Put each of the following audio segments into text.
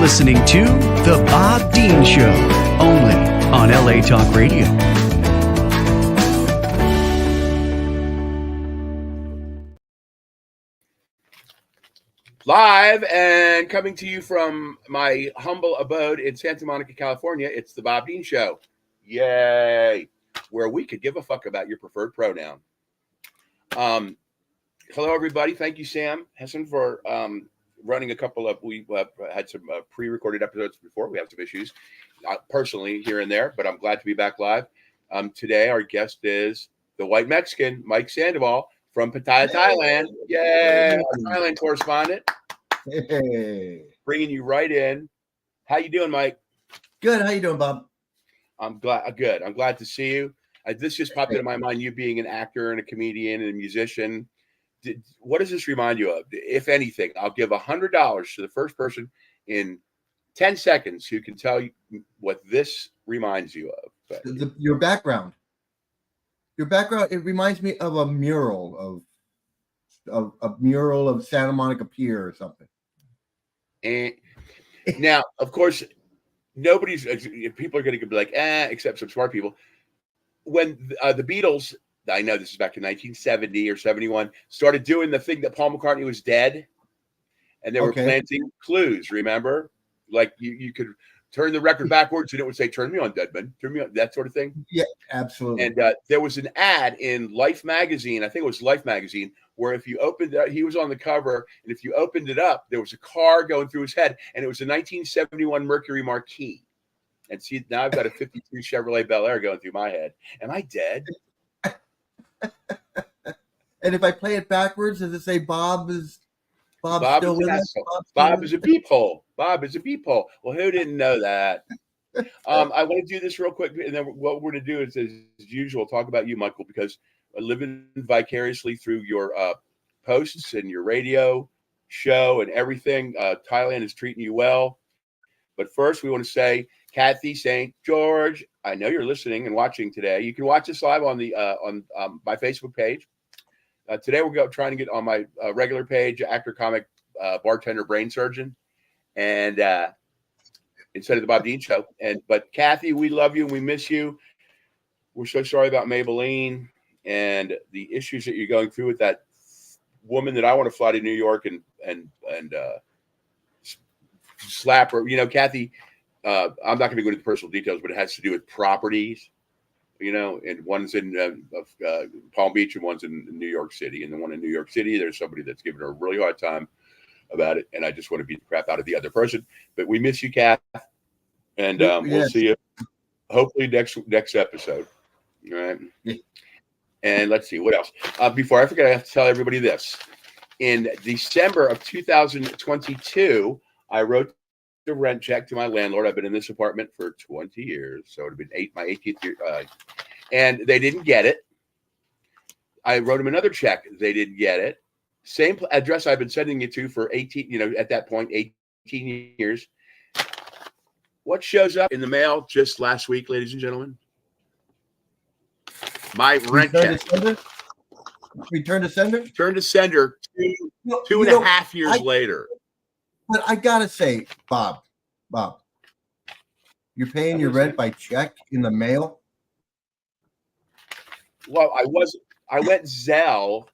listening to The Bob Dean Show, only on LA Talk Radio. Live and coming to you from my humble abode in Santa Monica, California, it's The Bob Dean Show. Yay! Where we could give a fuck about your preferred pronoun. Hello, everybody. Thank you, Sam Hessen, for running a couple of, we had some pre-recorded episodes before. We have some issues personally here and there, but I'm glad to be back live. Today, our guest is the white Mexican, Mike Sandoval from Pattaya, Thailand. Yay! Our Thailand correspondent. Hey. Bringing you right in. How you doing, Mike? Good. How you doing, Bob? I'm glad. Good. I'm glad to see you. This just popped into my mind. You being an actor and a comedian and a musician. What does this remind you of? If anything, I'll give $100 to the first person in 10 seconds who can tell you what this reminds you of. Your background. Your background. It reminds me of a mural of Santa Monica Pier or something. And now, of course, people are going to be like, except some smart people. When the Beatles, I know this is back in 1970 or 71, started doing the thing that Paul McCartney was dead, and they were planting clues, remember? Like you could turn the record backwards and it would say, "Turn me on, Deadman," turn me on, that sort of thing. Yeah, absolutely. And there was an ad in Life magazine, I think it was Life magazine, where if you opened it, he was on the cover, and if you opened it up, there was a car going through his head, and it was a 1971 Mercury Marquis. And see, now I've got a 53 Chevrolet Bel Air going through my head. Am I dead? And if I play it backwards, does it say Bob still with us? Bob is a peephole. Bob is a peephole. Well, who didn't know that? I want to do this real quick, and then what we're going to do is, as usual, talk about you, Michael, because living vicariously through your posts and your radio show and everything, Thailand is treating you well. But first, we want to say, Kathy St. George, I know you're listening and watching today. You can watch us live on the on my Facebook page. Today, we're trying to get on my regular page, actor, comic, bartender, brain surgeon, and instead of the Bob Dean Show. But Kathy, we love you and we miss you. We're so sorry about Maybelline and the issues that you're going through with that woman that I want to fly to New York and slap her. You know, Kathy, I'm not going to go into the personal details, but it has to do with properties, you know, and one's in Palm Beach and one's in New York City. And the one in New York City, there's somebody that's giving her a really hard time about it. And I just want to beat the crap out of the other person. But we miss you, Kath. And we'll see you hopefully next episode. All right. Yeah. And let's see what else. Before I forget, I have to tell everybody this. In December of 2022, I wrote the rent check to my landlord. I've been in this apartment for 20 years, so it would have been my 18th year. And they didn't get it. I wrote him another check. They didn't get it. Same address I've been sending it to for 18, you know, at that point, 18 years. What shows up in the mail just last week, ladies and gentlemen? My rent check. Return to sender? Return to sender two and a half years later. But I gotta say, Bob, you're paying your rent by check in the mail? Well, I went Zelle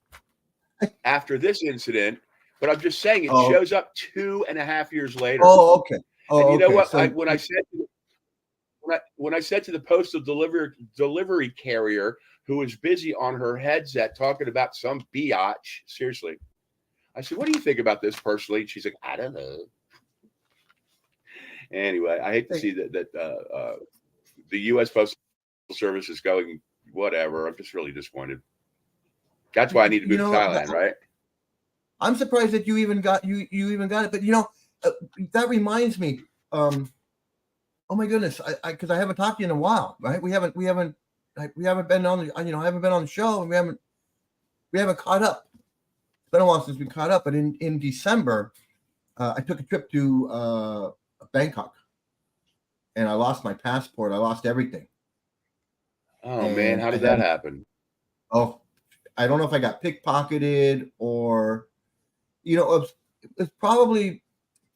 after this incident, but I'm just saying it shows up 2.5 years later. Oh, okay. And you know what? So, when I said to the postal delivery carrier who was busy on her headset talking about some biatch, seriously, I said, "What do you think about this personally?" And she's like, "I don't know." Anyway, I hate to see that the U.S. Postal Service is going whatever. I'm just really disappointed. That's why I need to move to Thailand, right? I'm surprised that you even got it. But that reminds me. Oh my goodness, because I haven't talked to you in a while, right? We haven't been on the I haven't been on the show, and we haven't caught up. It's been a while since we caught up. But in December, I took a trip to Bangkok, and I lost my passport. I lost everything. Oh man, how did that happen? Oh, I don't know if I got picketted or, it's probably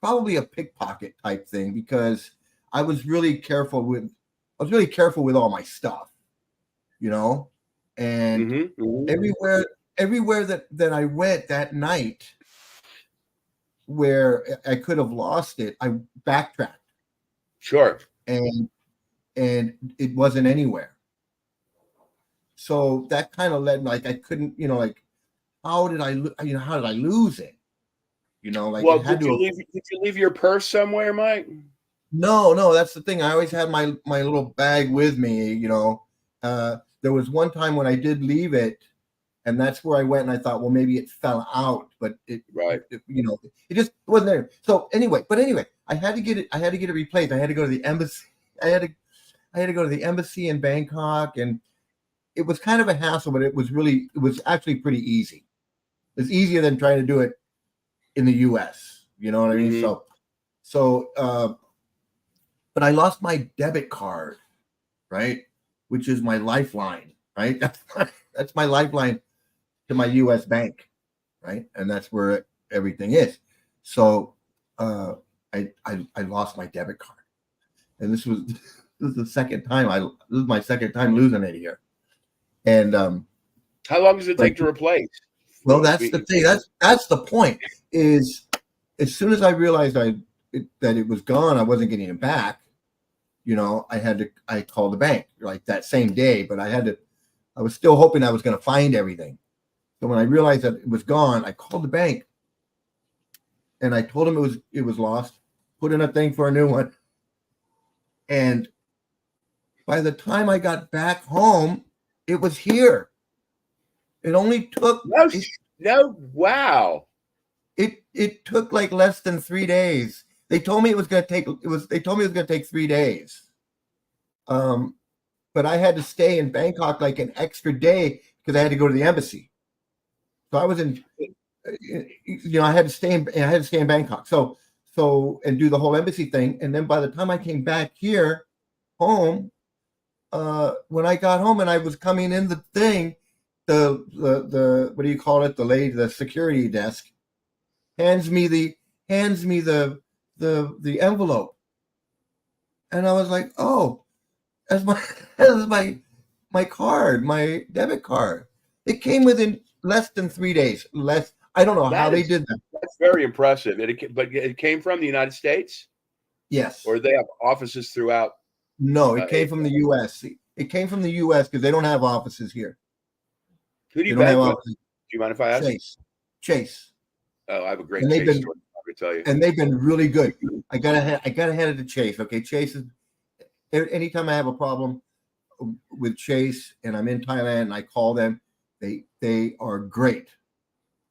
probably a pickpocket type thing because I was really careful with all my stuff, you know, and everywhere that I went that night where I could have lost it, I backtracked. Sure. And it wasn't anywhere. So that kind of led, like, I couldn't, like, how did I lose it? Like, well, did you leave your purse somewhere, Mike? No, that's the thing. I always had my little bag with me, there was one time when I did leave it, and that's where I went, and I thought, well, maybe it fell out, but it just wasn't there. So anyway, I had to get it replaced. I had to go to the embassy. I had to go to the embassy in Bangkok, and it was kind of a hassle, but it was actually pretty easy. It's easier than trying to do it in the U.S. You know what I mean? So, but I lost my debit card, right? Which is my lifeline, right? That's my lifeline to my U.S. bank, right? And that's where everything is. So, I lost my debit card, and this was the second time this is my second time losing it here. And how long does it take to replace? Well, that's the thing. That's the point. Is as soon as I realized that it was gone, I wasn't getting it back. I called the bank like that same day, but I was still hoping I was going to find everything. So when I realized that it was gone, I called the bank and I told them it was lost, put in a thing for a new one. And by the time I got back home, it was here. It only took wow. It took like less than 3 days. They told me it was going to take 3 days. But I had to stay in Bangkok like an extra day because I had to go to the embassy. So I was I had to stay in Bangkok. So and do the whole embassy thing. And then by the time I came back here home, when I got home and I was coming in the thing, the what do you call it? The security desk hands me the envelope, and I was like, oh, that's my card, my debit card. It came within less than 3 days. I don't know how they did that. That's very impressive. But it came from the United States? Yes. Or they have offices throughout? No, it came from the U.S. It came from the U.S. because they don't have offices here. Who do you bank with? Do you mind if I ask? Chase. Oh, I have a great Chase story to tell you. And they've been really good. I gotta hand it to Chase. Okay, Chase is. Anytime I have a problem with Chase and I'm in Thailand and I call them, they are great.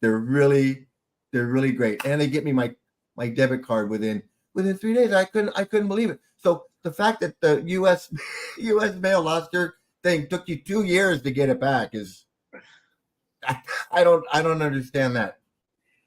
They're really great, and they get me my debit card within 3 days. I couldn't believe it. So the fact that the U.S. mail lost your thing took you 2 years to get it back is, I don't understand that.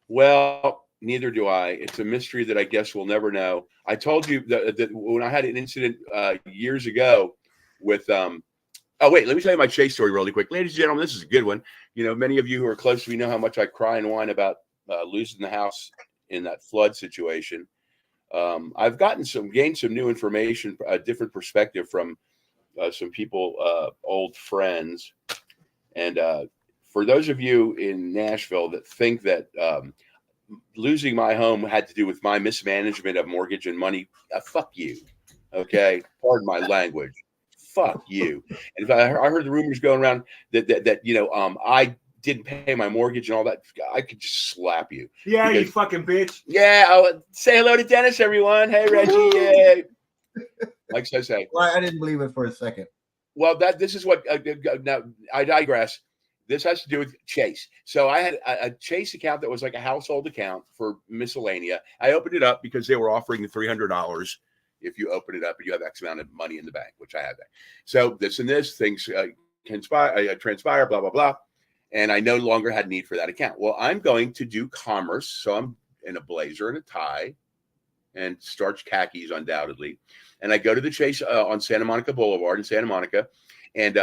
Well, neither do I. It's a mystery that I guess we'll never know. I told you that when I had an incident years ago with oh, wait, let me tell you my Chase story really quick. Ladies and gentlemen, this is a good one. Many of you who are close to me know how much I cry and whine about losing the house in that flood situation. I've gained some new information, a different perspective from some people, old friends. And for those of you in Nashville that think that losing my home had to do with my mismanagement of mortgage and money, fuck you. Okay? Pardon my language. Fuck you. And if I heard the rumors going around that I didn't pay my mortgage and all that, I could just slap you. Yeah, you fucking bitch. Yeah, say hello to Dennis, everyone. Hey, Reggie. Yay. Like says, hey. Well, I didn't believe it for a second. Well, this is what. Now I digress. This has to do with Chase. So I had a Chase account that was like a household account for miscellanea. I opened it up because they were offering the $300 if you open it up and you have X amount of money in the bank, which I had that. So this and this things transpire, blah, blah, blah. And I no longer had need for that account. Well, I'm going to do commerce. So I'm in a blazer and a tie and starched khakis, undoubtedly. And I go to the Chase on Santa Monica Boulevard in Santa Monica. And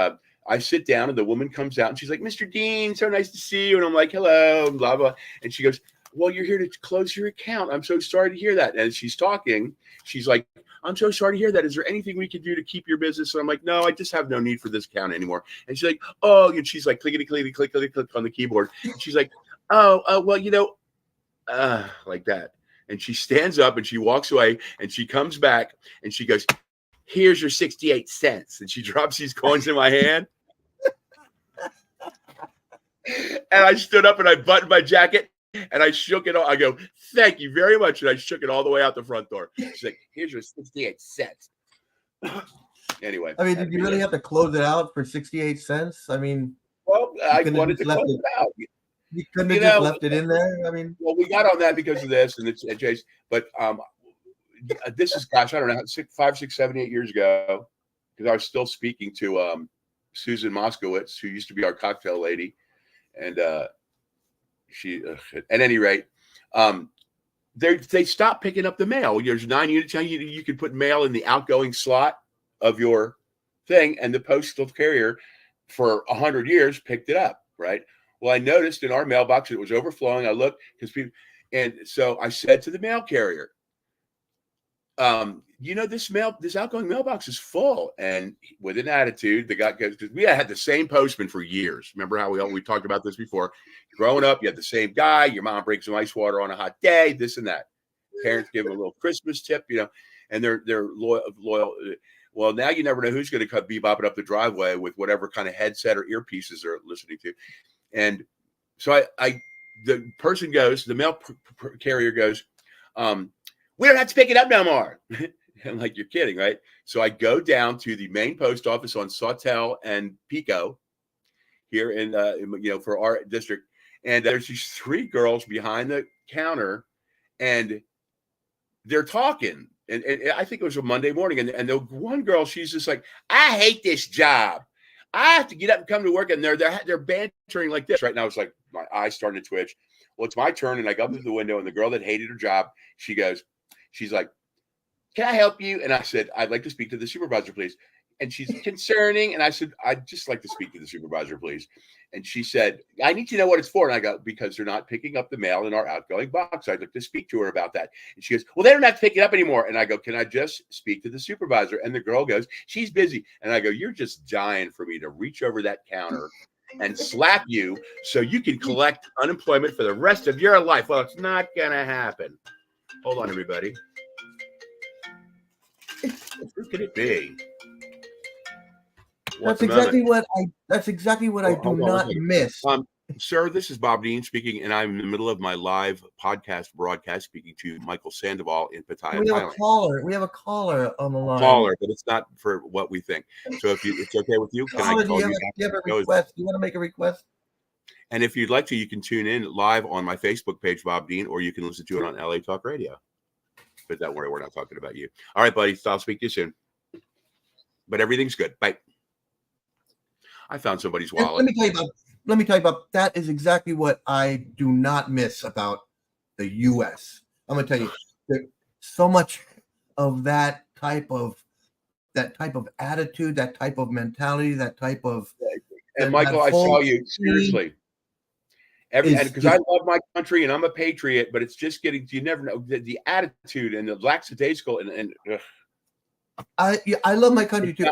I sit down and the woman comes out and she's like, Mr. Dean, so nice to see you. And I'm like, hello, and blah, blah. And she goes, well, you're here to close your account. I'm so sorry to hear that. And she's talking. She's like, I'm so sorry to hear that. Is there anything we can do to keep your business? And I'm like, no, I just have no need for this account anymore. And she's like, oh, and she's like, clickety, clickety, clickety, click on the keyboard. And she's like, well, like that. And she stands up and she walks away and she comes back and she goes, here's your 68 cents. And she drops these coins in my hand. And I stood up and I buttoned my jacket and I shook it all. I go, thank you very much. And I shook it all the way out the front door. She's like, here's your 68 cents. Anyway. I mean, did you really have to close it out for 68 cents? I mean, well, I wanted to close it out. You couldn't have just left it in there? I mean, well, we got on that because of this and it's Chase, but this is, gosh, I don't know, 5, 6, 7, 8 years ago, because I was still speaking to Susan Moskowitz, who used to be our cocktail lady. And she, at any rate, they stopped picking up the mail. There's 9 units. You could put mail in the outgoing slot of your thing, and the postal carrier for 100 years picked it up, right? Well, I noticed in our mailbox it was overflowing. I looked because people, and so I said to the mail carrier, this outgoing mailbox is full. And with an attitude, the guy goes, because we had the same postman for years. Remember how we talked about this before? Growing up, you had the same guy. Your mom brings some ice water on a hot day, this and that. Parents give a little Christmas tip, and they're loyal. Well, now you never know who's going to come bebopping up the driveway with whatever kind of headset or earpieces they're listening to. And so the person goes, the mail carrier goes, we don't have to pick it up no more. I'm like, you're kidding, right? So I go down to the main post office on Sawtell and Pico here in for our district. And there's these 3 girls behind the counter and they're talking. And I think it was a Monday morning. And the one girl, she's just like, I hate this job. I have to get up and come to work. And they're bantering like this right now. It's like my eyes starting to twitch. Well, it's my turn. And I go up to the window and the girl that hated her job, she's like, can I help you? And I said, I'd like to speak to the supervisor, please. And she's concerning. And I said, I'd just like to speak to the supervisor, please. And she said, I need to know what it's for. And I go, because they're not picking up the mail in our outgoing box. I'd like to speak to her about that. And she goes, well, they don't have to pick it up anymore. And I go, can I just speak to the supervisor? And the girl goes, she's busy. And I go, you're just dying for me to reach over that counter and slap you so you can collect unemployment for the rest of your life. Well, it's not going to happen. Hold on, everybody. Who could it be? that's exactly what I do not miss. Sir, this is Bob Dean speaking, and I'm in the middle of my live podcast broadcast speaking to Michael Sandoval in Pattaya, Thailand. We have a caller on the line. But it's not for what we think. So if it's okay with you, can I call you? Do you have a request? Do you want to make a request? And if you'd like to, you can tune in live on my Facebook page, Bob Dean, or you can listen to it on LA Talk Radio. But don't worry, we're not talking about you. All right, buddy. So I'll speak to you soon. But everything's good. Bye. I found somebody's wallet. Let me tell you about that. Is exactly what I do not miss about the U.S. I'm going to tell you, there's so much of that type of attitude, that type of mentality, that type of. And Michael, I saw you seriously. Because I love my country and I'm a patriot, but it's just you never know the attitude and the lackadaisical and. I love my country too.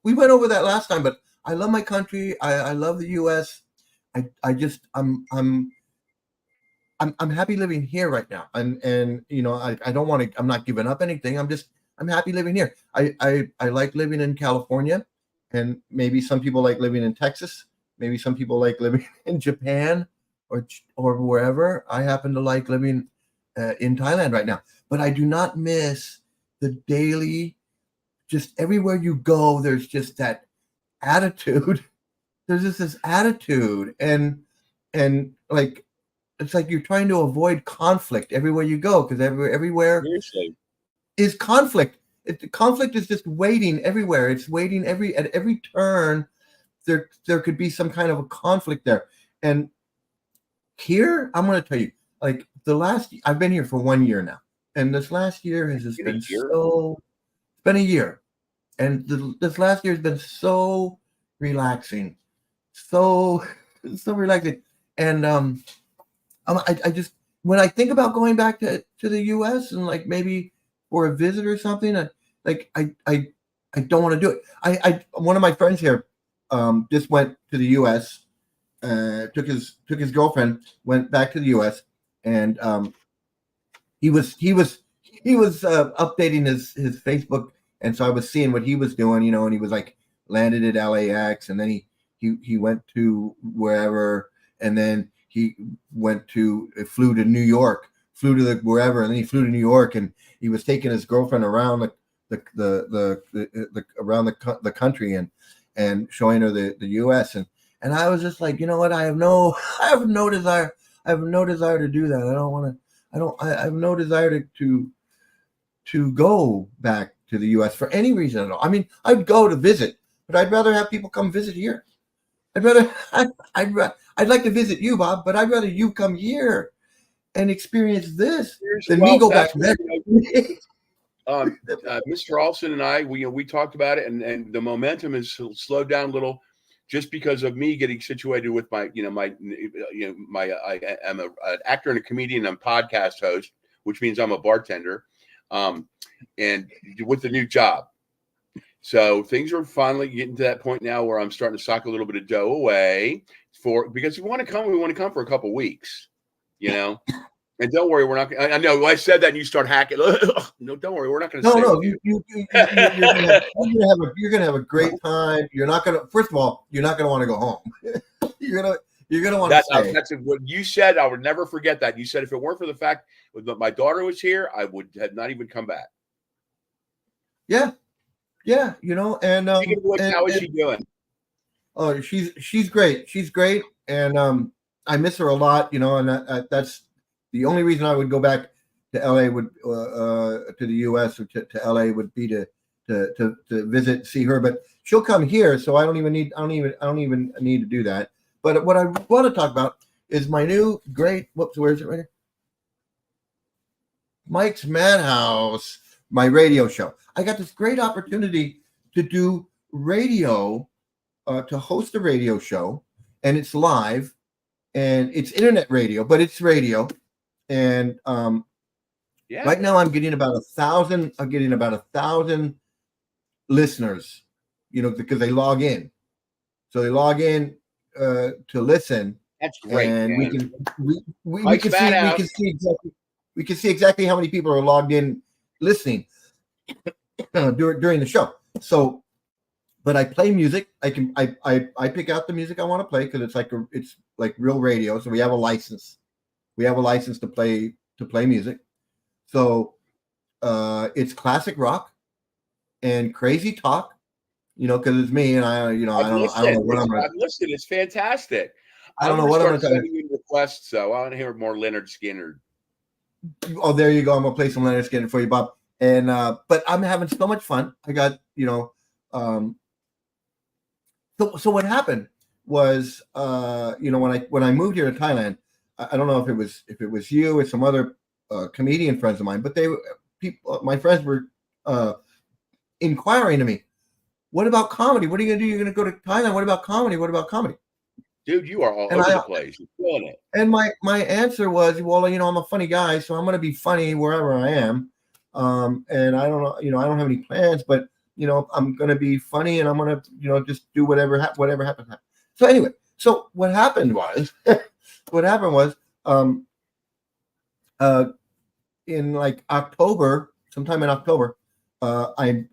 We went over that last time, but I love my country. I love the U.S. I'm happy living here right now, and I don't want to. I'm not giving up anything. I'm happy living here. I like living in California, and maybe some people like living in Texas. Maybe some people like living in Japan or wherever. I happen to like living in Thailand right now, but I do not miss the daily. Just everywhere you go, there's just that attitude. There's just this attitude, and like it's like you're trying to avoid conflict everywhere you go because everywhere is conflict. Conflict is just waiting everywhere. It's waiting at every turn. There could be some kind of a conflict there, and here I'm going to tell you, like I've been here for 1 year now, and this last year has just been It's been a year, and this last year has been so relaxing, so relaxing. And I just when I think about going back to the U.S. and like maybe for a visit or something, I don't want to do it. I one of my friends here just went to the U.S. Took his girlfriend, went back to the U.S. and he was updating his Facebook, and so I was seeing what he was doing, and he was like landed at LAX, and then he went to wherever, and then he flew to New York, flew to wherever, and then he flew to New York, and he was taking his girlfriend around around the country and showing her the U.S. and I was just like, you know what, I have no desire to do that. I have no desire to go back to the U.S. for any reason at all. I mean, I'd go to visit, but I'd rather have people come visit here. I'd like to visit you, Bob, but I'd rather you come here and experience this than me go back there. Mr. Olson and I, we talked about it, and the momentum has slowed down a little, just because of me getting situated with I am an actor and a comedian and podcast host, which means I'm a bartender, and with the new job. So things are finally getting to that point now where I'm starting to sock a little bit of dough away because we want to come for a couple weeks, And don't worry, we're not. I know I said that, and you start hacking. No, don't worry, we're not going to. No, you're going to have a great time. You're not going to. First of all, you're not going to want to go home. You're going to want to stay. That's what you said. I would never forget that. You said if it weren't for the fact that my daughter was here, I would have not even come back. Yeah, and how is she doing? Oh, she's great. She's great, and I miss her a lot. And that's. The only reason I would go back to LA to the US or to LA would be to visit, see her. But she'll come here, so I don't even need to do that. But what I want to talk about is my new great. Whoops, where is it right here? Mike's Madhouse, my radio show. I got this great opportunity to do radio, to host a radio show, and it's live, and it's internet radio, but it's radio. And right now I'm getting about 1,000. I'm getting about 1,000 listeners, because they log in. So they log in to listen. That's great. And we can see exactly how many people are logged in listening during the show. So, but I play music. I pick out the music I want to play because it's like real radio. So we have a license. We have a license to play music. So it's classic rock and crazy talk, because it's me and I don't know what I'm going to. I've listened. It's fantastic. I don't know what I'm going to tell you. Requests, so I want to hear more Leonard Skinner. Oh, there you go. I'm going to play some Leonard Skinner for you, Bob. And but I'm having so much fun. I got So what happened was when I moved here to Thailand. I don't know if it was you or some other comedian friends of mine, but my friends were inquiring to me, what about comedy? What are you going to do? You're going to go to Thailand. What about comedy? What about comedy? Dude, you are all over the place. You're feeling it. And my answer was, well, I'm a funny guy, so I'm going to be funny wherever I am. And I don't know, I don't have any plans, but I'm going to be funny, and I'm going to, just do whatever happens. So anyway, what happened was. In like October, sometime in October, I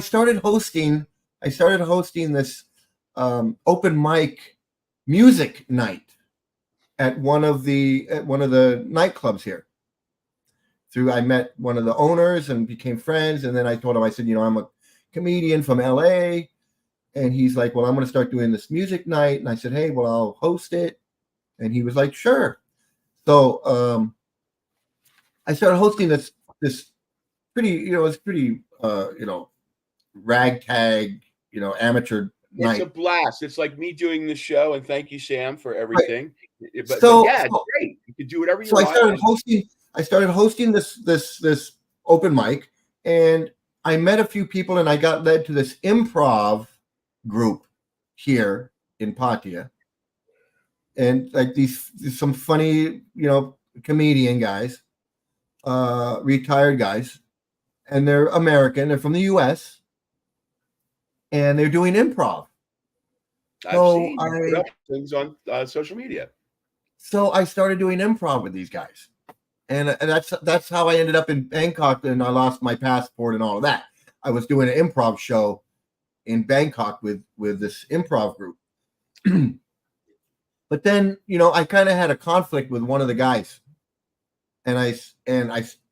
started hosting this open mic music night at one of the nightclubs here. I met one of the owners and became friends, and then I told him, I said, I'm a comedian from LA. And he's like, well, I'm going to start doing this music night. And I said, hey, well, I'll host it. And he was like, sure. So I started hosting this pretty, it's pretty, ragtag, amateur night. It's a blast. It's like me doing the show. And thank you, Sam, for everything. Right. But yeah, it's great. You can do whatever you want. I started hosting this open mic, and I met a few people, and I got led to this improv group here in Pattaya, and like these some funny, comedian guys, retired guys, and they're American. They're from the U.S. and they're doing improv. I've So seen you put up things on social media. So I started doing improv with these guys, and that's how I ended up in Bangkok. And I lost my passport and all of that. I was doing an improv show in Bangkok with this improv group. But then, I kind of had a conflict with one of the guys, and I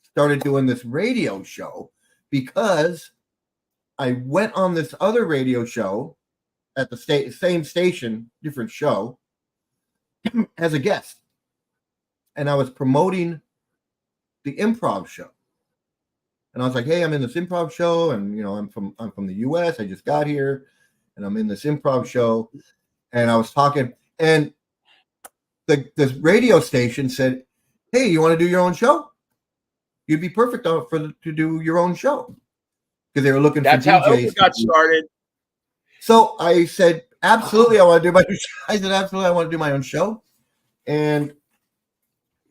started doing this radio show because I went on this other radio show at the same station, different show, as a guest, and I was promoting the improv show. And I was like, "Hey, I'm in this improv show, and I'm from the U.S. I just got here, and I'm in this improv show." And I was talking, and this radio station said, "Hey, you want to do your own show? You'd be perfect to do your own show," because they were looking That's for how DJs. Oprah got started. So I said, "Absolutely, I want to do my." I said, "Absolutely, I want to do my own show," and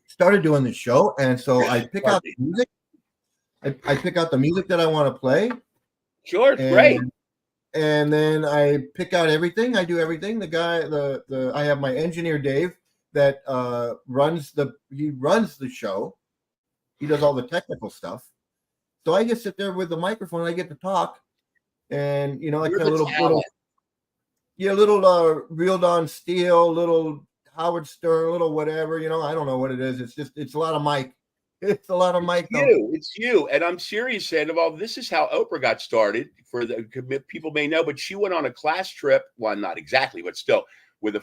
started doing the show. And so I pick out the music. I pick out the music that I want to play. Sure, great. And then I pick out everything. I do everything. The guy, I have my engineer Dave that runs the show. He does all the technical stuff. So I just sit there with the microphone. And I get to talk, and I kind of little Real Don Steele, little Howard Stern, little whatever. I don't know what it is. It's a lot of mic. It's a lot of mic. It's you. And I'm serious, Sandoval. This is how Oprah got started. For the people may know, but she went on a class trip. Well, not exactly, but still with a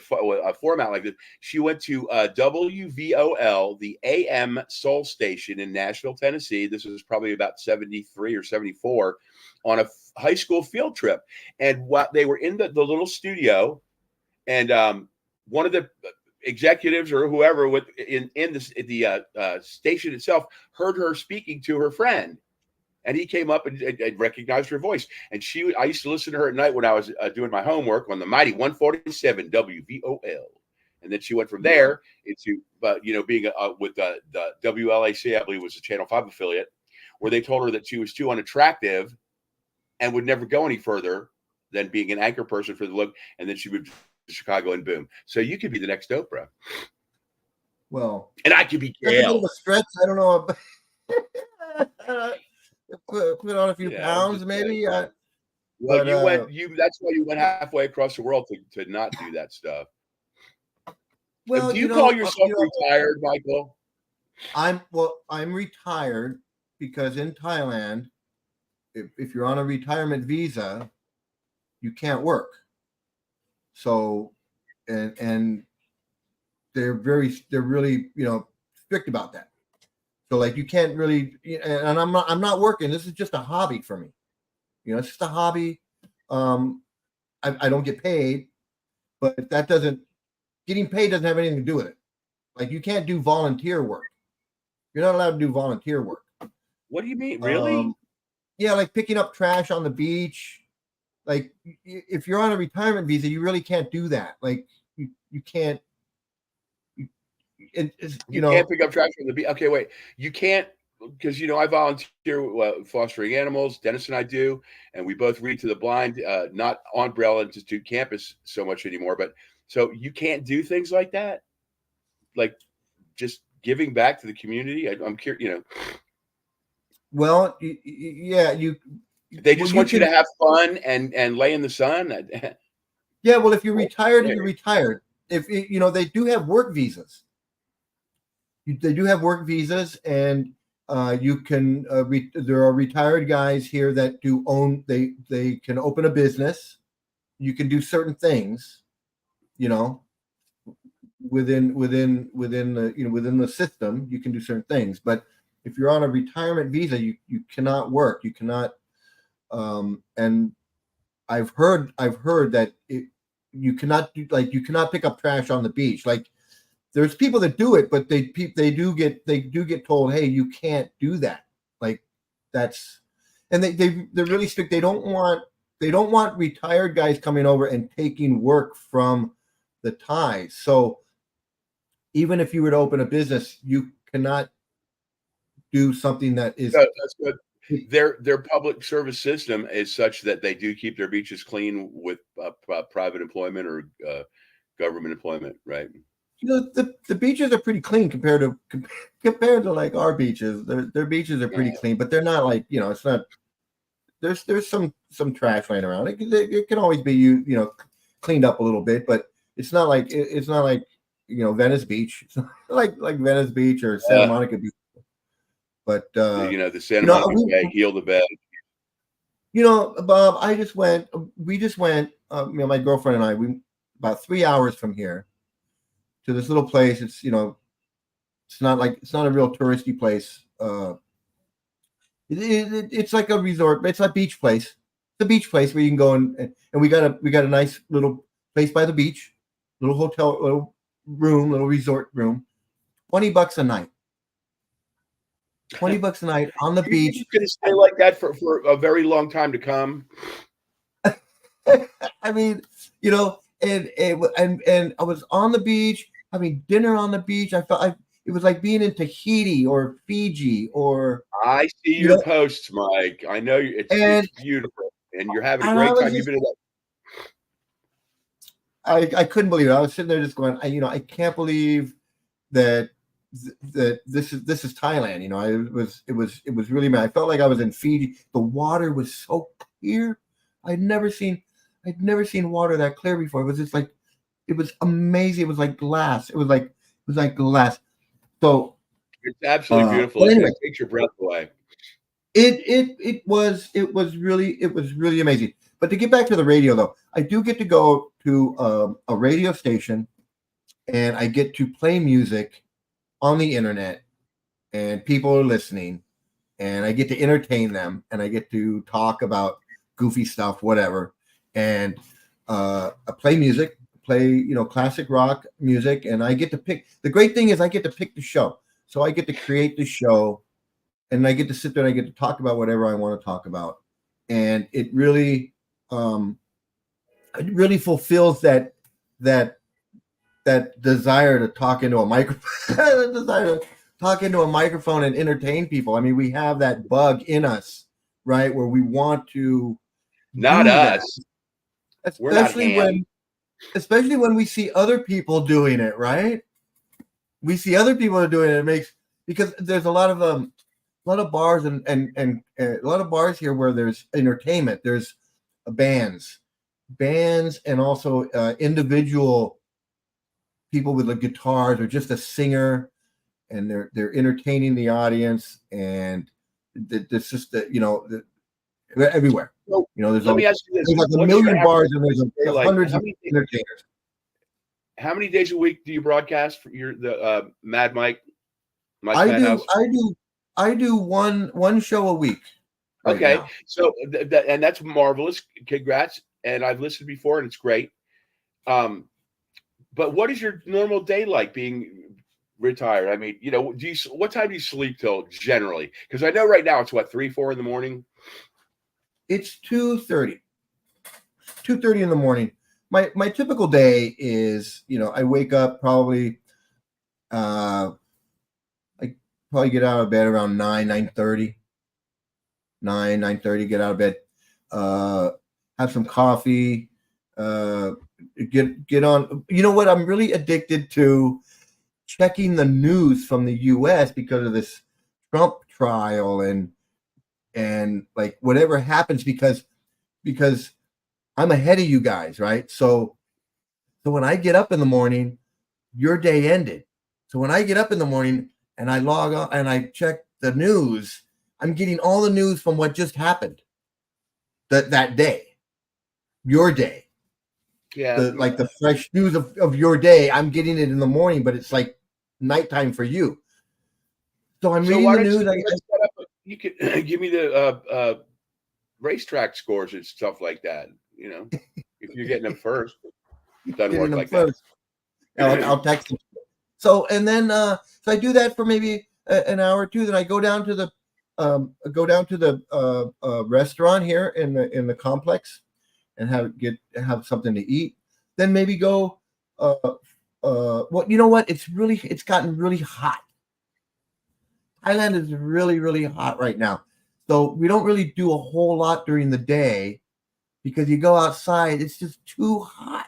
format like this. She went to WVOL, the AM Soul Station in Nashville, Tennessee. This was probably about 73 or 74 on a high school field trip. And while they were in the little studio, and one of the executives or whoever in the station itself heard her speaking to her friend, and he came up and recognized her voice. And I used to listen to her at night when I was doing my homework on the mighty 147 WVOL. And then she went from there into being with the WLAC, I believe was a Channel 5 affiliate, where they told her that she was too unattractive and would never go any further than being an anchor person for the look. And then she moved to Chicago, and boom. So you could be the next Oprah. Well, and I could be Gail. A bit of a stretch. I don't know. Put on a few pounds, maybe. Well, that's why you went halfway across the world to not do that stuff. Well, do you call yourself retired, Michael? I'm retired because in Thailand, if you're on a retirement visa, you can't work. So, and they're really strict about that. So like you can't really, and I'm not working. This is just a hobby for me. It's just a hobby. I don't get paid, but getting paid doesn't have anything to do with it. Like you can't do volunteer work. You're not allowed to do volunteer work. What do you mean? Really? Yeah, like picking up trash on the beach. Like if you're on a retirement visa, you really can't do that. Like you can't. You can't pick up trash on the beach. Okay, wait. You can't, because I volunteer fostering animals. Dennis and I do, and we both read to the blind. Not on Braille Institute campus so much anymore, but so you can't do things like that, like just giving back to the community. I'm curious. Well, yeah, They just want you to have fun and lay in the sun. Yeah, well, if you're retired, you're retired. If they do have work visas. They do have work visas, and you can. There are retired guys here that do own. They can open a business. You can do certain things, within the system. You can do certain things, but if you're on a retirement visa, you cannot work. You cannot. And I've heard that you cannot do, like you cannot pick up trash on the beach. Like there's people that do it, but they do get told, hey, you can't do that. Like that's, and they're really strict. They don't want retired guys coming over and taking work from the Thais. So even if you were to open a business, you cannot do something that is. That's good. Their public service system is such that they do keep their beaches clean with private employment or government employment, right? The beaches are pretty clean compared to like our beaches. Their beaches are pretty clean, but they're not like, it's not. There's some trash laying around. It can always be cleaned up a little bit, but it's not like Venice Beach. It's not like Venice Beach or Santa Monica Beach. But the Santa Monica Bay, Heal the Bed. Bob, we just went, my girlfriend and I, we about 3 hours from here to this little place. It's it's not a real touristy place. It's like a resort. It's a beach place. It's a beach place where you can go and we got a nice little place by the beach, little hotel, little resort room, $20 a night. $20 a night on the beach. You're going to stay like that for a very long time to come. I mean, and I was on the beach having dinner on the beach. I felt it was like being in Tahiti or Fiji or. I see your posts, Mike. I know it's beautiful, and you're having a great time. You've been in that. I couldn't believe it. I was sitting there just going, I can't believe that this is Thailand. It was really bad. I felt like I was in Fiji. The water was so clear. I'd never seen water that clear before. It was just like, it was amazing. It was like glass. It was like glass. So it's absolutely beautiful. Anyway, it takes your breath away. It was really amazing. But to get back to the radio though, I do get to go to a radio station and I get to play music on the internet and people are listening and I get to entertain them and I get to talk about goofy stuff, whatever. And I play music, classic rock music. And I get to pick, the great thing is I get to pick the show. So I get to create the show and I get to sit there and I get to talk about whatever I want to talk about. And it really fulfills that desire to talk into a microphone, and entertain people. I mean, we have that bug in us, right? Where we want to. Not us. Especially when we see other people doing it, right? We see other people doing it. Because there's a lot of bars and a lot of bars here where there's entertainment. There's bands, and also individual people with like guitars or just a singer, and they're entertaining the audience, and it's just that everywhere. So, there's let me ask you this: there's like a million bars and there's hundreds of entertainers. How many days a week do you broadcast for the Mad Mike? I do one show a week. Right okay, now. So and that's marvelous. Congrats! And I've listened before, and it's great. But what is your normal day like being retired? I mean, what time do you sleep till generally? Because I know right now it's 3-4 in the morning. It's 2:30 in the morning. My typical day is, I wake up probably, I probably get out of bed around 9:30, get out of bed, have some coffee, get on. You know what? I'm really addicted to checking the news from the U.S. because of this Trump trial and like whatever happens because I'm ahead of you guys, right? So when I get up in the morning, your day ended. So when I get up in the morning and I log on and I check the news, I'm getting all the news from what just happened that day, your day. Yeah. Like the fresh news of your day, I'm getting it in the morning, but it's like nighttime for you. So I'm reading the news. You could give me the racetrack scores and stuff like that. If you're getting them first, it doesn't work like that. I'll text them. So and then so I do that for maybe an hour or two. Then I go down to the restaurant here in the complex and have something to eat. Then maybe go well, you know what? It's gotten really hot. Thailand is really, really hot right now. So we don't really do a whole lot during the day because you go outside, it's just too hot.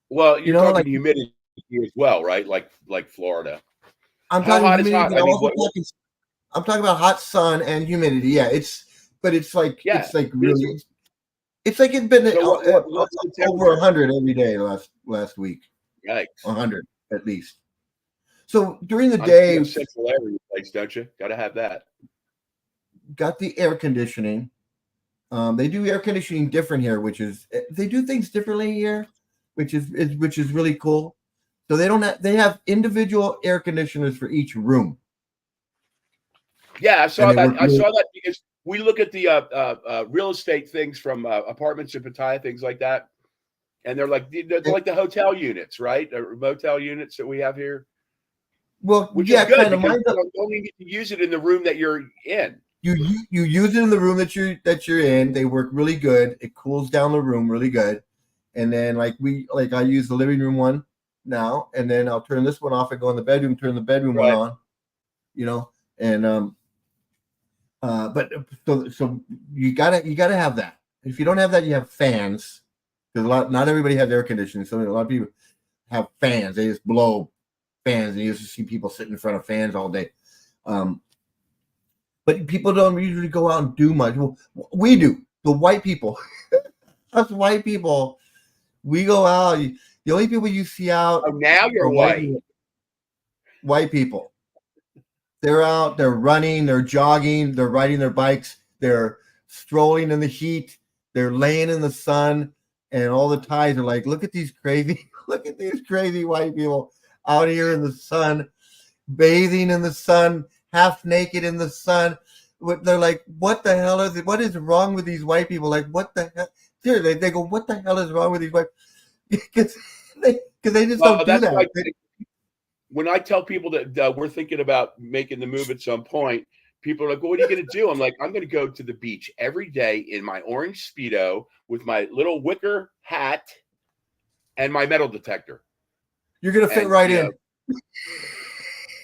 Well, You you're know, talking like humidity as well, right? Like Florida. I'm How talking hot is humidity, hot? but I mean, what? I'm talking about hot sun and humidity. Yeah, but Yeah, it's like it is. really it's like it's been So what's the over temperature? 100 every day last week. Yikes! 100 at least. So during the I see day, a central air in your place, don't you? Got to have that. got the air conditioning. They do air conditioning different here, which is they do things differently here, which is really cool. So they have individual air conditioners for each room, Yeah, I and saw they that. work I really. saw that because we look at the real estate things from apartments in Pattaya, things like that, and they're like the hotel units, right? Or motel units that we have here, Well, which is yeah, good kind of. because Mine. you don't even get to use it in the room that you're in. You use it in the room that you're in. They work really good. It cools down the room really good. And then like I use the living room one now, and then I'll turn this one off and go in the bedroom, turn the bedroom one Right. on, and but so you gotta have that. If you don't have that, you have fans, because not everybody has air conditioning. So a lot of people have fans. They just blow fans, and you just see people sitting in front of fans all day. But people don't usually go out and do much. Well, we do. The white people, us white people, we go out. The only people you see out Oh, now you're are white. white people. They're out. They're running. They're jogging. They're riding their bikes. They're strolling in the heat. They're laying in the sun, and all the Thais are like, "Look at these crazy, look at these crazy white people out here in the sun, bathing in the sun, half naked in the sun." They're like, "What the hell is it? What is wrong with these white people? Like, what the hell?" Seriously, they go, "What the hell is wrong with these white?" Because they just Well, don't do that's that. like when I tell people that we're thinking about making the move at some point. People are like, well, "What are you going to do?" I'm like, "I'm going to go to the beach every day in my orange Speedo with my little wicker hat and my metal detector." You're gonna fit And right in.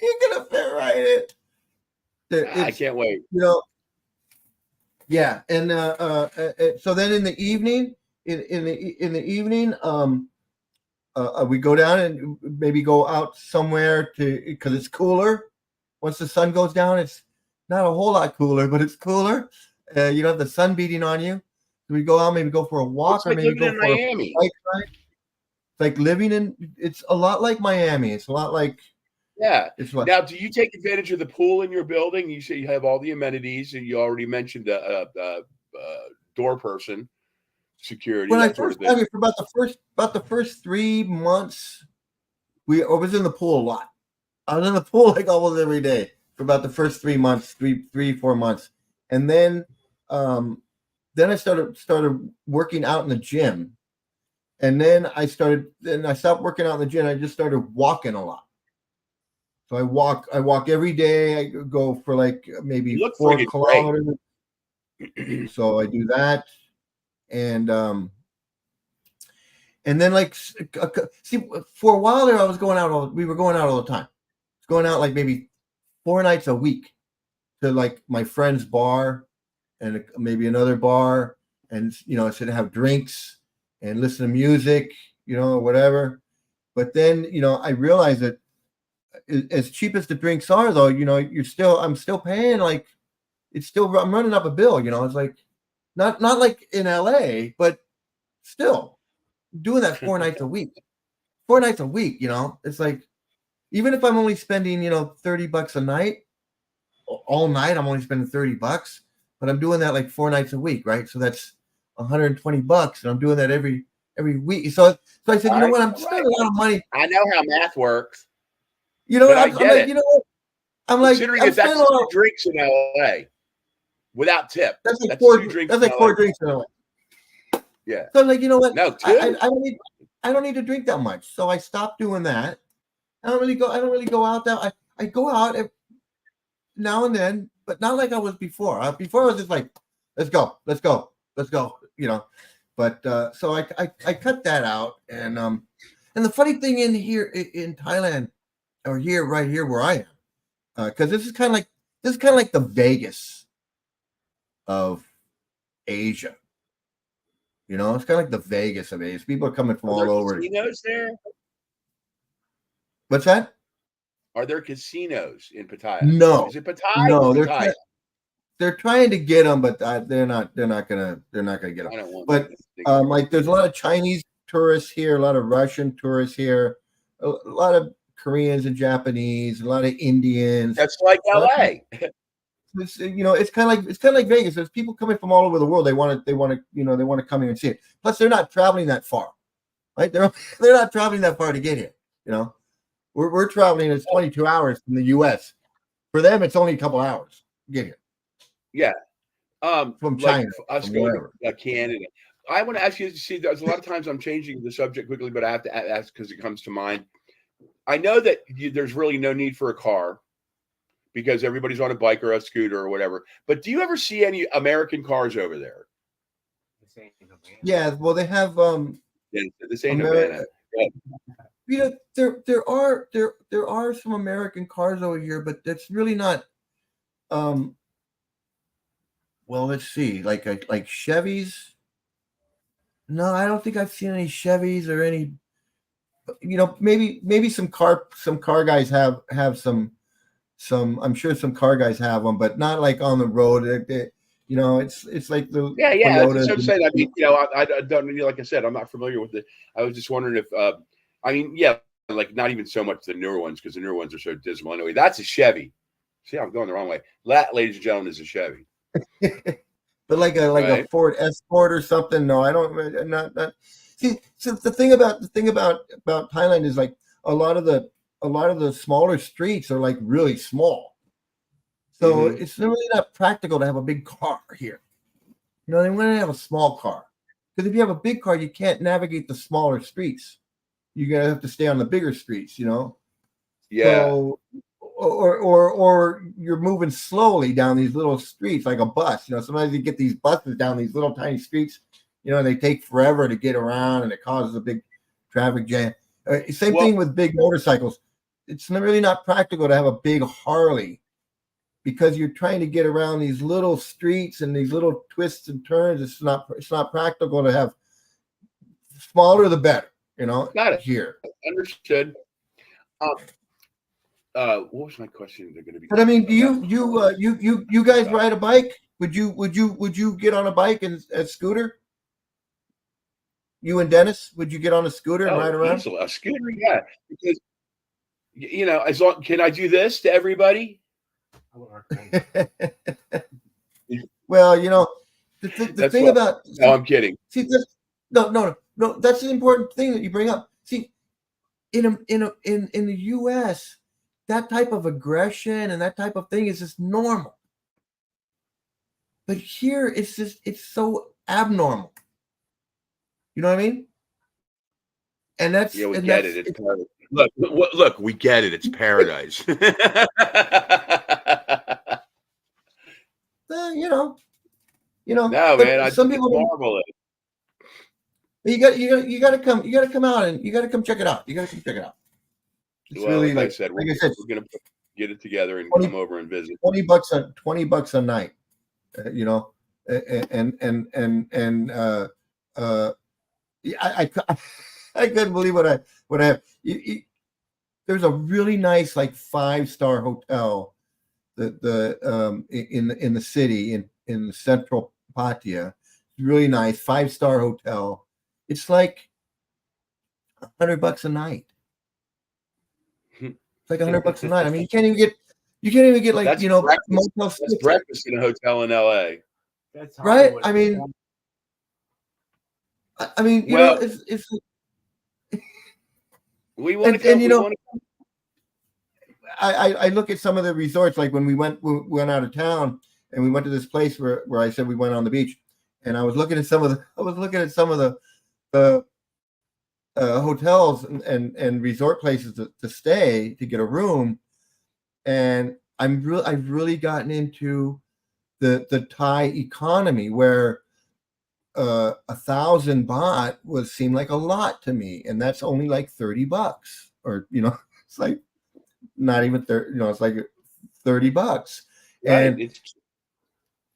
You're gonna fit right in. I can't wait. Yeah, and so then in the evening, in the evening, we go down and maybe go out somewhere because it's cooler. Once the sun goes down, it's not a whole lot cooler, but it's cooler. You don't have the sun beating on you. So we go out, maybe go for a walk, It's or like maybe living go in for a Miami. bike ride. It's like living in. It's a lot like Miami. It's a lot like. Yeah. It's what. Now, do you take advantage of the pool in your building? You say you have all the amenities, and you already mentioned a door person, security, When I that sort first of got thing. here, for about the first 3 months, I was in the pool a lot. I was in the pool like almost every day for about the first 3 months, 4 months, and then I started working out in the gym, and then I stopped working out in the gym. I just started walking a lot. So I walk every day. I go for like maybe You look 4 kilometers. great. So I do that, and then like see, for a while there, we were going out all the time. Going out like maybe 4 nights a week to like my friend's bar and maybe another bar, and I should have drinks and listen to music, or whatever. But then I realized that as cheap as the drinks are, though, I'm still paying, like, I'm running up a bill. It's like not like in LA, but still doing that 4 nights a week. 4 nights a week, it's like, even if I'm only spending $30 a night, all night I'm only spending $30, but I'm doing that like 4 nights a week, right? So that's $120, and I'm doing that every week. So I said, All right, I'm spending a lot of money. I know how math works, What? I I'm get like, it. I'm like, Considering I'm that that's spending a lot. 2 drinks in LA without tip. That's like That's four. 2 drinks. That's like 4 drinks in a way. Yeah. So I'm like, what? No, 2. I don't need to drink that much. So I stopped doing that. I don't really go out that. I go out now and then, but not like I was before. Before I was just like, let's go. But so I cut that out, and And the funny thing in here in Thailand, or here, right here where I am, because this is kind of like the Vegas of Asia. You know, it's kind of like the Vegas of Asia. People are coming from Are all there over. casinos there? What's that? Are there casinos in Pattaya? No, Is it Pattaya no, or Pattaya? they're trying to get them, but they're not gonna get them. I don't want. But like, there's a lot of Chinese tourists here, a lot of Russian tourists here, a lot of Koreans and Japanese, a lot of Indians. That's like LA. It's, you know, it's kind of like Vegas. There's people coming from all over the world. They want to come here and see it. Plus, they're not traveling that far, right? They're not traveling that far to get here. You know, we're traveling. It's 22 hours from the U.S. For them, it's only a couple hours to get here. Yeah. From like China, us from going wherever. to Canada. I want to ask you. See, there's a lot of times I'm changing the subject quickly, but I have to ask because it comes to mind. I know that there's really no need for a car, because everybody's on a bike or a scooter or whatever. But do you ever see any American cars over there? Yeah, well, they have This ain't America. Havana. You know, there are some American cars over here, but that's really not. Well, let's see, like Chevys. No, I don't think I've seen any Chevys or any. You know, maybe some car guys have some. I'm sure some car guys have them, but not like on the road. You know, it's like the Yeah. Toyotas. So I'm saying, I mean, you know, I don't, like I said, I'm not familiar with it. I was just wondering if, I mean, yeah, like not even so much the newer ones, because the newer ones are so dismal anyway. That's a Chevy. See, I'm going the wrong way. That, ladies and gentlemen, is a Chevy. But like a Ford Escort or something. No, I don't. Not. See, so the thing about Thailand is, like, a lot of the smaller streets are like really small, so it's really not practical to have a big car here. You know, they want to have a small car, because if you have a big car, you can't navigate the smaller streets. You're gonna have to stay on the bigger streets. You know. Yeah. So, or you're moving slowly down these little streets like a bus. You know, sometimes you get these buses down these little tiny streets. You know, and they take forever to get around, and it causes a big traffic jam. Same thing with big motorcycles. It's really not practical to have a big Harley, because you're trying to get around these little streets and these little twists and turns. It's not practical to have. Smaller the better. You know. Got it. Here. Understood. What was my question? They're going to be. But I mean, do you guys ride a bike? Would you get on a bike and a scooter? You and Dennis, would you get on a scooter and ride around? A scooter, yeah. Because, you know, as long, can I do this to everybody? Well, you know, the thing about. No, I'm kidding. See, no. That's an important thing that you bring up. See, in the U.S., that type of aggression and that type of thing is just normal. But here, it's so abnormal. You know what I mean? And that's, we get it. It's paradise. Look, we get it. It's paradise. You know. No, man. Some people marvel it. You got to come out, and you got to come check it out. You got to come check it out. It's really, like I said, we're gonna get it together and come over and visit. $20 a night. You know, I couldn't believe what I have. There's a really nice, like, 5-star hotel in the city in the central Pattaya. Really nice 5-star hotel. It's like $100 a night. It's like $100 a night. I mean, you can't even get like, that's, you know, breakfast. That's breakfast in a hotel in LA. That's right. I mean, you know, it's. We want to, and you know, I look at some of the resorts, like when we went out of town and we went to this place where I said we went on the beach, and I was looking at some of the hotels and resort places to stay, to get a room, and I've really gotten into the Thai economy, where 1,000 baht seemed like a lot to me, and that's only like $30, or it's like not even 30. It's like $30, Right.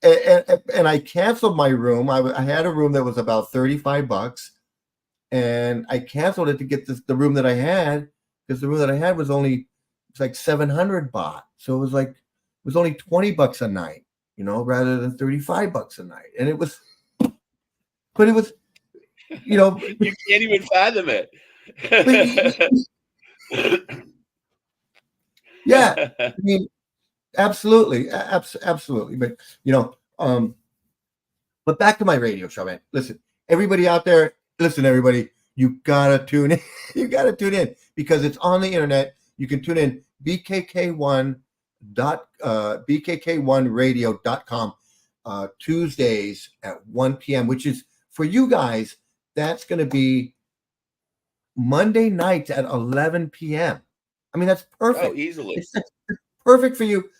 and I canceled my room. I had a room that was about $35, and I canceled it to get the room that I had, because the room that I had was like 700 baht, so it was only $20 a night, rather than $35 a night, and it was. But it was, you can't even fathom it. Yeah, I mean, absolutely, absolutely. But but back to my radio show, man. Listen, everybody out there, everybody, you gotta tune in. You gotta tune in, because it's on the internet. You can tune in bkk1radio.com Tuesdays at 1 p.m., which is, for you guys, that's going to be Monday nights at 11 p.m. I mean, that's perfect. Oh, easily. It's perfect for you.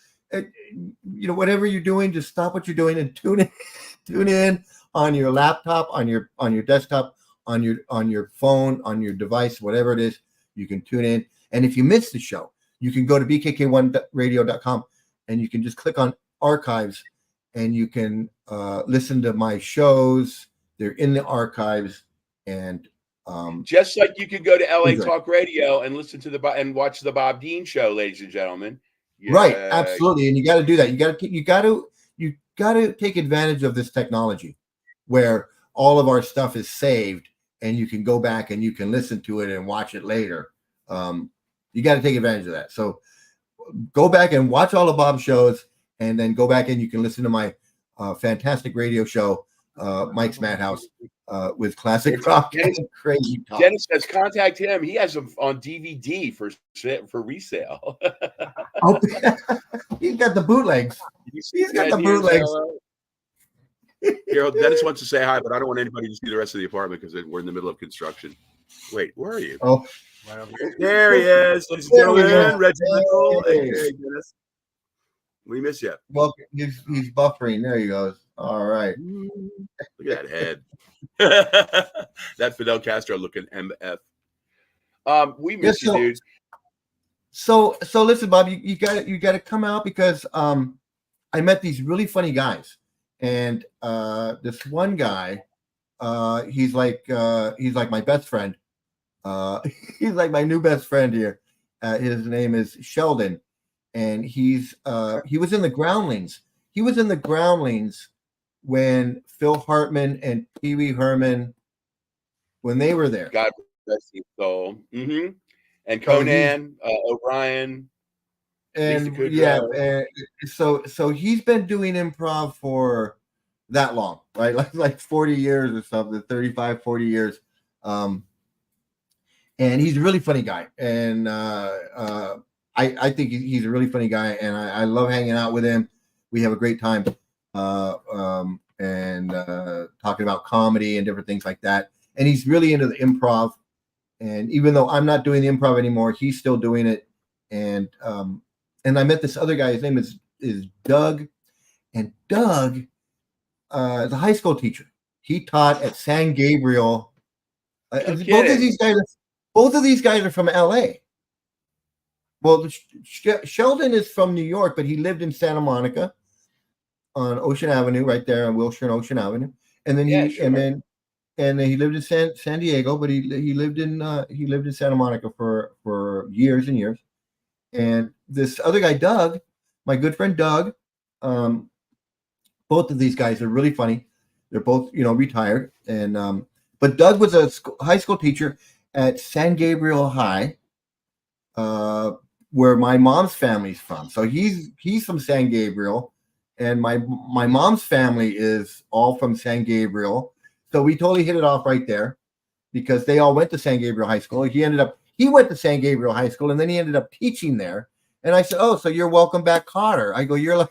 Whatever you're doing, just stop what you're doing and tune in on your laptop, on your desktop, on your phone, on your device, whatever it is. You can tune in. And if you miss the show, you can go to bkk1radio.com and you can just click on archives, and you can listen to my shows. They're in the archives, and just like you could go to LA Talk Radio and listen to and watch the Bob Dean Show, ladies and gentlemen. Yeah. Right, absolutely, and you got to do that. You got to take advantage of this technology, where all of our stuff is saved, and you can go back and you can listen to it and watch it later. You got to take advantage of that. So go back and watch all of Bob's shows, and then go back and you can listen to my fantastic radio show, Mike's Madhouse, with classic rock and crazy talk. Dennis says contact him. He has them on DVD for resale. Oh, he's got the bootlegs. He's got the bootlegs. Here, Dennis wants to say hi, but I don't want anybody to see the rest of the apartment because we're in the middle of construction. Wait, where are you? Oh, there he is, ladies and gentlemen. Reginald. Hey, Dennis. We miss you. Well, he's buffering. There he goes. All right. Look at that head. That Fidel Castro looking MF. We miss you, dude. So listen, Bob, you got to come out, because I met these really funny guys, and this one guy, he's like my best friend. He's like my new best friend here. His name is Sheldon, and he was in the Groundlings. He was in the Groundlings when Phil Hartman and Pee Wee Herman, when they were there. God bless his soul. Mm-hmm. And Conan O'Brien. And so he's been doing improv for that long, right? Like 40 years or something, 35, 40 years. And he's a really funny guy. And I think he's a really funny guy, and I love hanging out with him. We have a great time and talking about comedy and different things like that. And he's really into the improv. And even though I'm not doing the improv anymore, he's still doing it. And I met this other guy. His name is Doug. And Doug is a high school teacher. He taught at San Gabriel. Both of these guys are from LA. Well, Sheldon is from New York, but he lived in Santa Monica on Ocean Avenue, right there on Wilshire and Ocean Avenue. And then he lived in San Diego, but he lived in Santa Monica for years and years. And this other guy, Doug, my good friend Doug, both of these guys are really funny. They're both, retired. And but Doug was a high school teacher at San Gabriel High, where my mom's family's from. So he's from San Gabriel, and my mom's family is all from San Gabriel. So we totally hit it off right there, because they all went to San Gabriel High School. He went to San Gabriel High School, and then he ended up teaching there. And I said, "Oh, so you're welcome back, Cotter." I go, "You're,"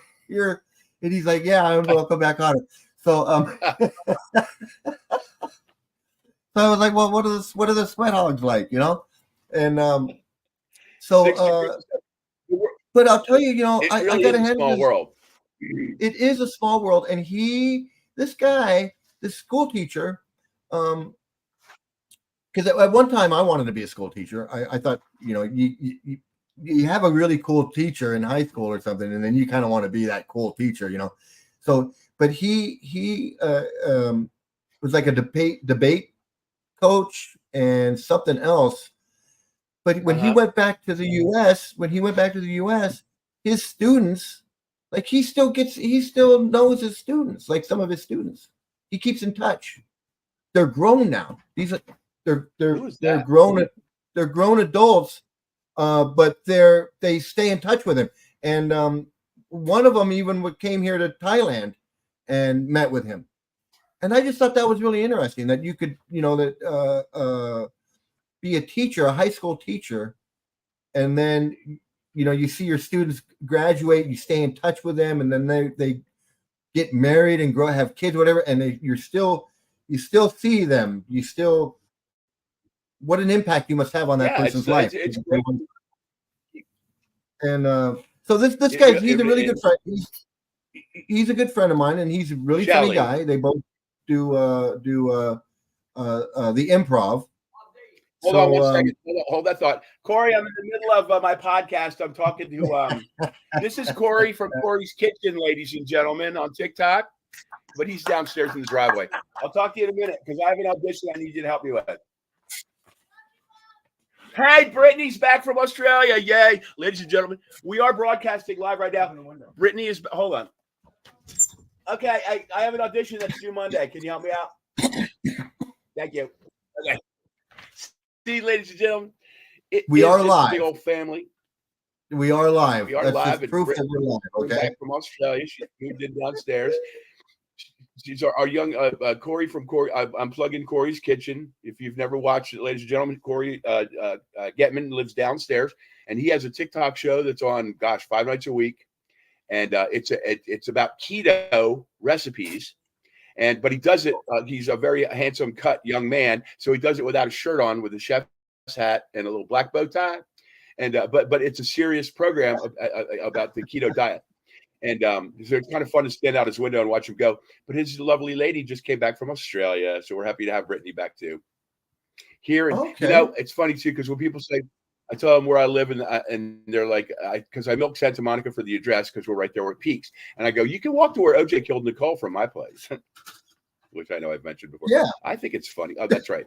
and he's like, "Yeah, I'm welcome back, Cotter." So so I was like, "Well, what are the sweat hogs like?" And but I'll tell you, it really I got is a small world. It is a small world, and this guy, this school teacher, because at one time I wanted to be a school teacher. I thought, you have a really cool teacher in high school or something, and then you kind of want to be that cool teacher, So, but he was like a debate coach and something else. But when he went back to the U.S., his students, like he still knows his students, like some of his students. He keeps in touch. They're grown now. They're grown adults, but they stay in touch with him. And one of them even came here to Thailand and met with him. And I just thought that was really interesting that you could, be a teacher, a high school teacher, and then you see your students graduate, you stay in touch with them, and then they get married and have kids, whatever, and you still see them. What an impact you must have on that person's life. It's great. And so this guy, he's a really good friend. He's a good friend of mine, and he's a really funny guy. They both do the improv. Hold on 1 second. Hold that thought. Corey, I'm in the middle of my podcast. I'm talking to this is Corey from Corey's Kitchen, ladies and gentlemen, on TikTok. But he's downstairs in the driveway. I'll talk to you in a minute because I have an audition I need you to help me with. Hey, Brittany's back from Australia. Yay. Ladies and gentlemen, we are broadcasting live right now. Brittany is, hold on. Okay, I have an audition that's due Monday. Can you help me out? Thank you. Okay. See, ladies and gentlemen, we are live. Big old family. We are live. We are That's live. Just proof that we're live. Okay. Back from Australia. She moved in downstairs. She's our young Corey from Corey. I'm plugging Corey's Kitchen. If you've never watched it, ladies and gentlemen, Corey Getman lives downstairs, and he has a TikTok show that's on, 5 nights a week, and it's about keto recipes. But he does it. He's a very handsome, cut young man, so he does it without a shirt on, with a chef's hat and a little black bow tie. And but it's a serious program about the keto diet. And so it's kind of fun to stand out his window and watch him go. But his lovely lady just came back from Australia, so we're happy to have Brittany back too. Here, and it's funny too, because when people say, I tell them where I live, and they're like, because I milk Santa Monica for the address because we're right there where it peaks. And I go, you can walk to where OJ killed Nicole from my place, which I know I've mentioned before. Yeah, I think it's funny. Oh, that's right.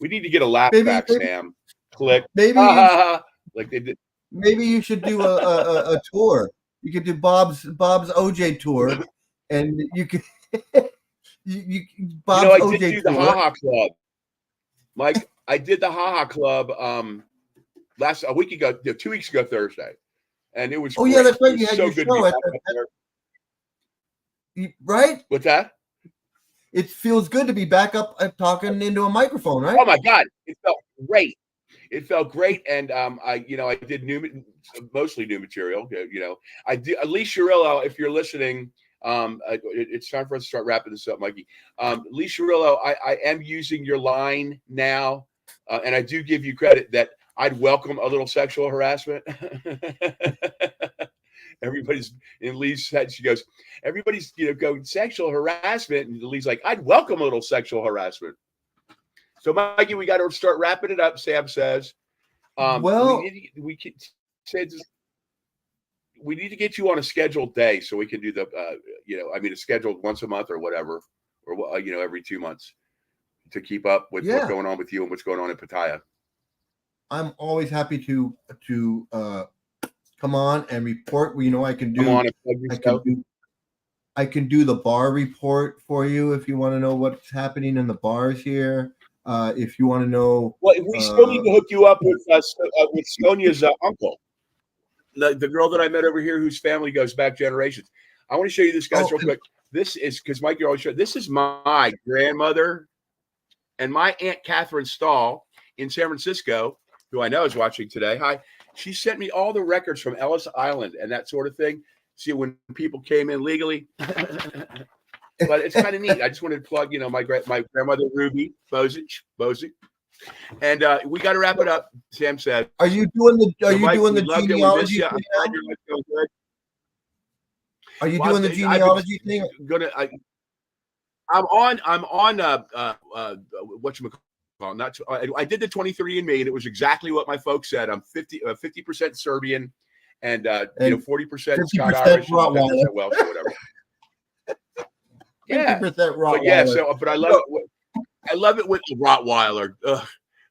We need to get a laugh back, Sam. Click. Maybe like they did. Maybe you should do a tour. You could do Bob's OJ tour, and you could Bob's I OJ did do the Ha Ha Club. Mike, I did the Ha Ha Club a week ago, 2 weeks ago Thursday, and it was great. Yeah, that's right. You had so your good show right? What's that? It feels good to be back up talking into a microphone, right? Oh my God, it felt great. It felt great, and I did mostly new material. I did. Lee Scirillo, if you're listening, it's time for us to start wrapping this up, Mikey. Lee Scirillo, I am using your line now, and I do give you credit that I'd welcome a little sexual harassment. Everybody's in Lee's head. She goes, everybody's going sexual harassment, and Lee's like, I'd welcome a little sexual harassment. So, Mikey, we got to start wrapping it up. Sam says, we need to get you on a scheduled day so we can do the, a scheduled once a month or whatever, or every 2 months to keep up with what's going on with you and what's going on in Pattaya. I'm always happy to come on and report. I can do. Come on and plug yourself. I can do the bar report for you if you want to know what's happening in the bars here. If you want to know, well, we still need to hook you up with Sonia's uncle, the girl that I met over here, whose family goes back generations. I want to show you this, guys, real quick. This is because Mike, you're always showing. This is my grandmother and my Aunt Catherine Stahl in San Francisco, who I know is watching today. Hi, she sent me all the records from Ellis Island and that sort of thing. See, when people came in legally. But it's kind of neat. I just wanted to plug, my grandmother Ruby Bozic, and we got to wrap it up. Sam said, "Are you doing the genealogy thing? Are you doing the genealogy thing? I'm on whatchamacallit, not I did the 23andMe, and it was exactly what my folks said. I'm 50% Serbian and 40% Scott Irish, 10% Welsh or whatever. Yeah, 50% Rottweiler. but yeah. So, but I love it. I love it with the Rottweiler.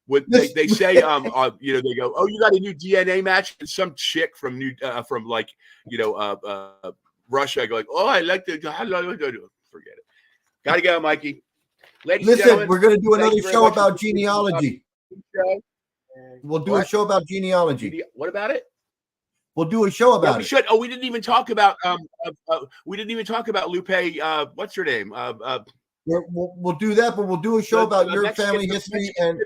What they say, they go, oh, you got a new DNA match, and some chick from Russia. I go like, oh, I like the. Forget it. Gotta go, Mikey. Ladies and Listen, gentlemen, we're going to do thank another you very show much about for genealogy. We'll do a show about genealogy. What about it? We'll do a show about we it. should. Oh, we didn't even talk about Lupe. What's her name? We'll do that, but we'll do a show about your family history, and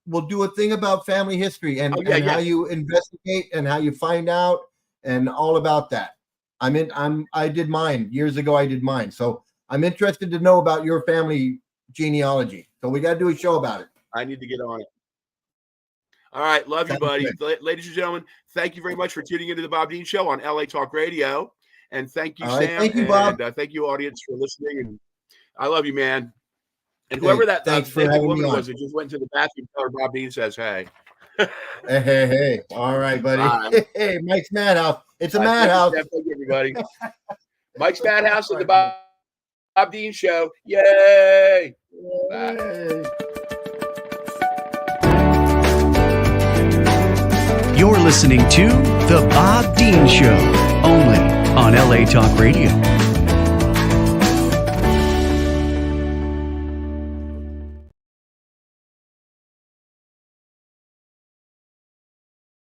we'll do a thing about family history and how you investigate and how you find out and all about that. I did mine years ago. I did mine, so I'm interested to know about your family genealogy. So we got to do a show about it. I need to get on it. All right, love you, buddy. Ladies and gentlemen, thank you very much for tuning into the Bob Dean Show on LA Talk Radio, and thank you, Sam. Thank you, Bob. And thank you, audience, for listening. And I love you, man. And whoever that woman was that just went to the bathroom, tell her Bob Dean says, hey. Hey. All right, buddy. Hey, Mike's Madhouse. It's a madhouse. Thank you, everybody. Mike's Madhouse at the Bob Dean Show. Yay! Bye. You're listening to The Bob Dean Show, only on LA Talk Radio.